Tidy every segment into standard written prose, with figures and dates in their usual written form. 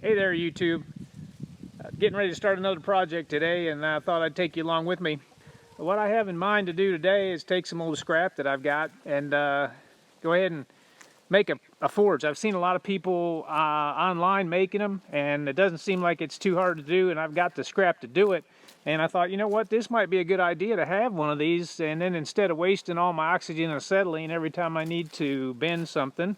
Hey there, YouTube. Getting ready to start another project today, and I thought I'd take you along with me. What I have in mind to do today is take some old scrap that I've got and go ahead and make a forge. I've seen a lot of people online making them, and it doesn't seem like it's too hard to do, and I've got the scrap to do it. And I thought, you know what, this might be a good idea to have one of these, and then instead of wasting all my oxygen and acetylene every time I need to bend something,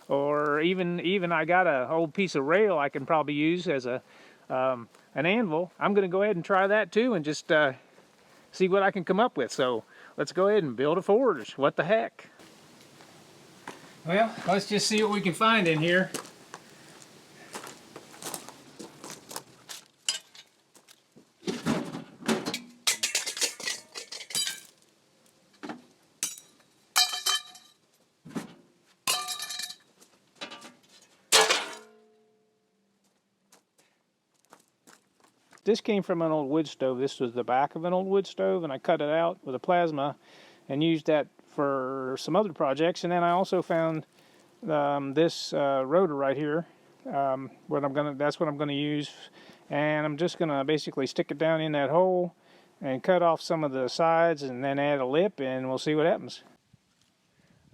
or even I got a old piece of rail I can probably use as an anvil. I'm going to go ahead and try that too, and just see what I can come up with. So let's go ahead and build a forge. What the heck? Well, let's just see what we can find in here. This came from an old wood stove. This was the back of an old wood stove, and I cut it out with a plasma and used that for some other projects. And then I also found this rotor right here. That's what I'm gonna use, and I'm just gonna basically stick it down in that hole and cut off some of the sides, and then add a lip, and we'll see what happens.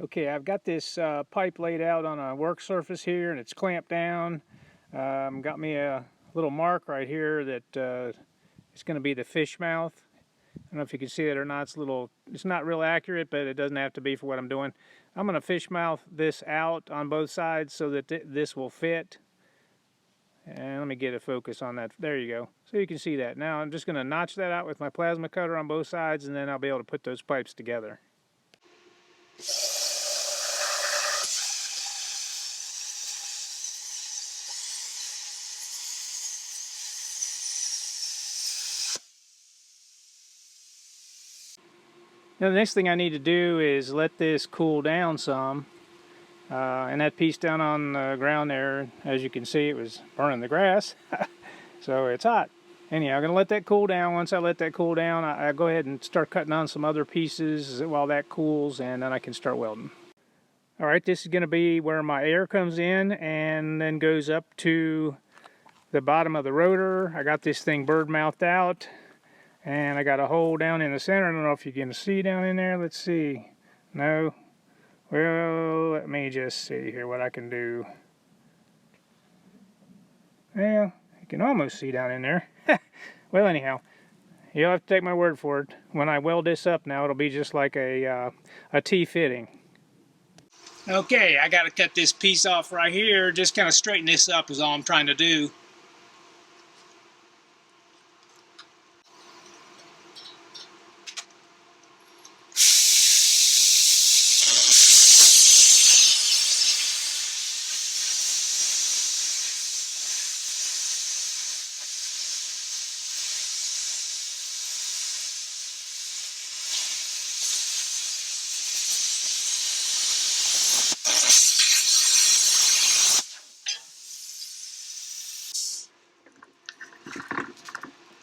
Okay, I've got this pipe laid out on a work surface here, and it's clamped down. Got me a little mark right here that it's going to be the fish mouth. I don't know if you can see it or not. It's not real accurate, but it doesn't have to be for what I'm doing. I'm going to fish mouth this out on both sides so that this will fit. And let me get a focus on that. There you go. So you can see that. Now I'm just going to notch that out with my plasma cutter on both sides, and then I'll be able to put those pipes together. Now the next thing I need to do is let this cool down some. And that piece down on the ground there, as you can see, it was burning the grass. So it's hot. Anyhow, I'm going to let that cool down. Once I let that cool down, I go ahead and start cutting on some other pieces while that cools, and then I can start welding. Alright, this is going to be where my air comes in and then goes up to the bottom of the rotor. I got this thing bird mouthed out, and I got a hole down in the center. I don't know if you can see down in there. Let's see. No. Well, let me just see here what I can do. Well, you can almost see down in there. Well, anyhow, you'll have to take my word for it. When I weld this up now, it'll be just like a T-fitting. Okay, I got to cut this piece off right here. Just kind of straighten this up is all I'm trying to do.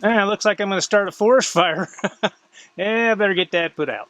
It looks like I'm going to start a forest fire. Yeah, I better get that put out.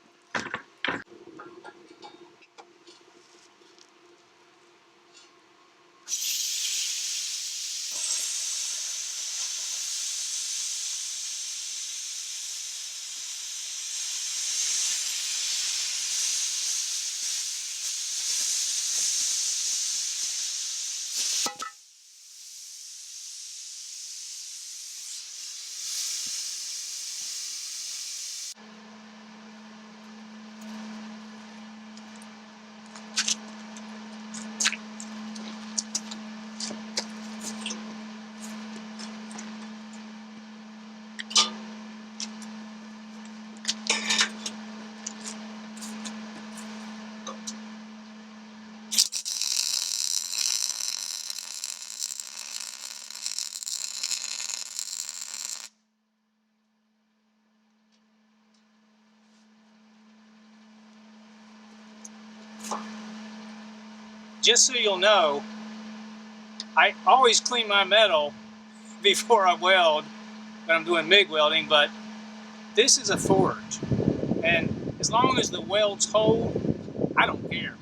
Just so you'll know, I always clean my metal before I weld when I'm doing MIG welding, but this is a forge, and as long as the welds hold, I don't care.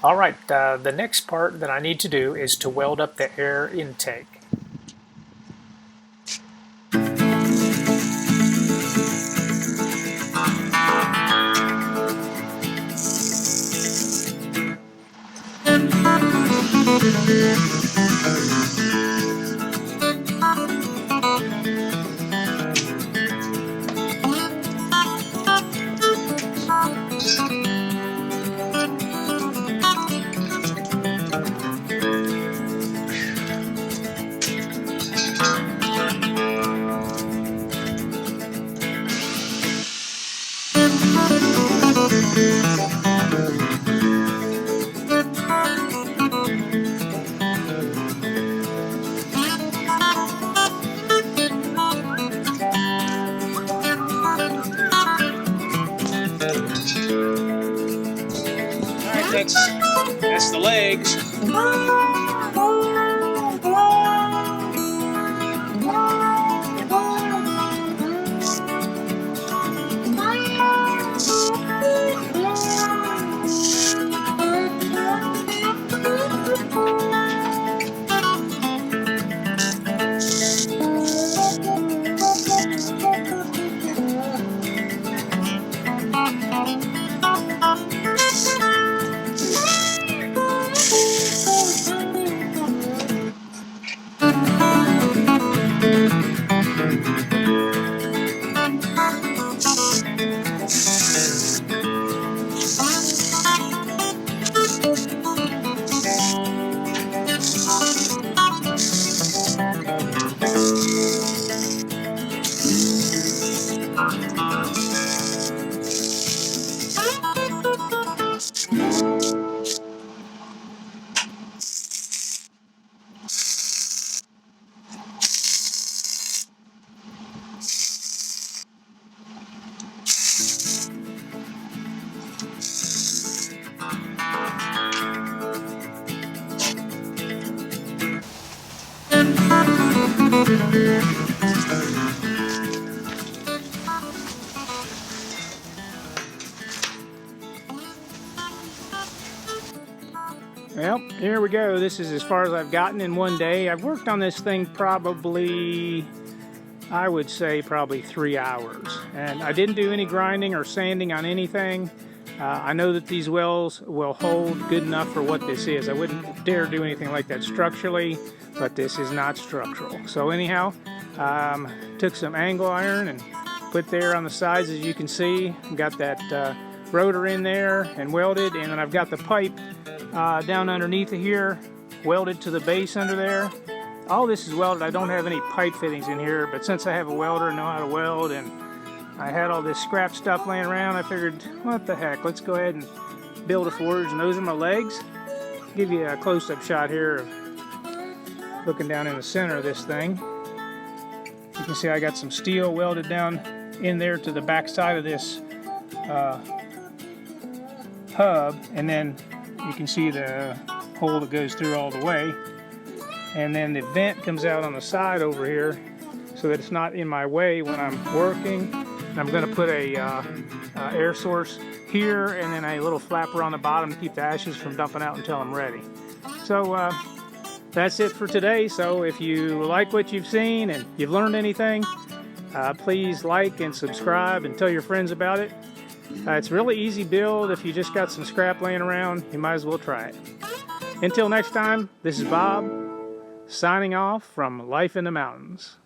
All right, the next part that I need to do is to weld up the air intake. That's the legs. Well, here we go. This is as far as I've gotten in one day. I've worked on this thing probably, I would say probably 3 hours. And I didn't do any grinding or sanding on anything. I know that these wells will hold good enough for what this is. I wouldn't dare do anything like that structurally, but this is not structural. So anyhow, took some angle iron and put there on the sides, as you can see. Got that rotor in there and welded, and then I've got the pipe down underneath of here, welded to the base under there. All this is welded. I don't have any pipe fittings in here, but since I have a welder and know how to weld, and I had all this scrap stuff laying around, I figured, what the heck, let's go ahead and build a forge. And those are my legs. I'll give you a close-up shot here of looking down in the center of this thing. You can see I got some steel welded down in there to the back side of this hub, and then you can see the hole that goes through all the way, and then the vent comes out on the side over here so that it's not in my way when I'm working. And I'm going to put a air source here, and then a little flapper on the bottom to keep the ashes from dumping out until I'm ready. So that's it for today. So if you like what you've seen and you've learned anything, please like and subscribe and tell your friends about it. It's a really easy build. If you just got some scrap laying around, you might as well try it. Until next time, this is Bob, signing off from Life in the Mountains.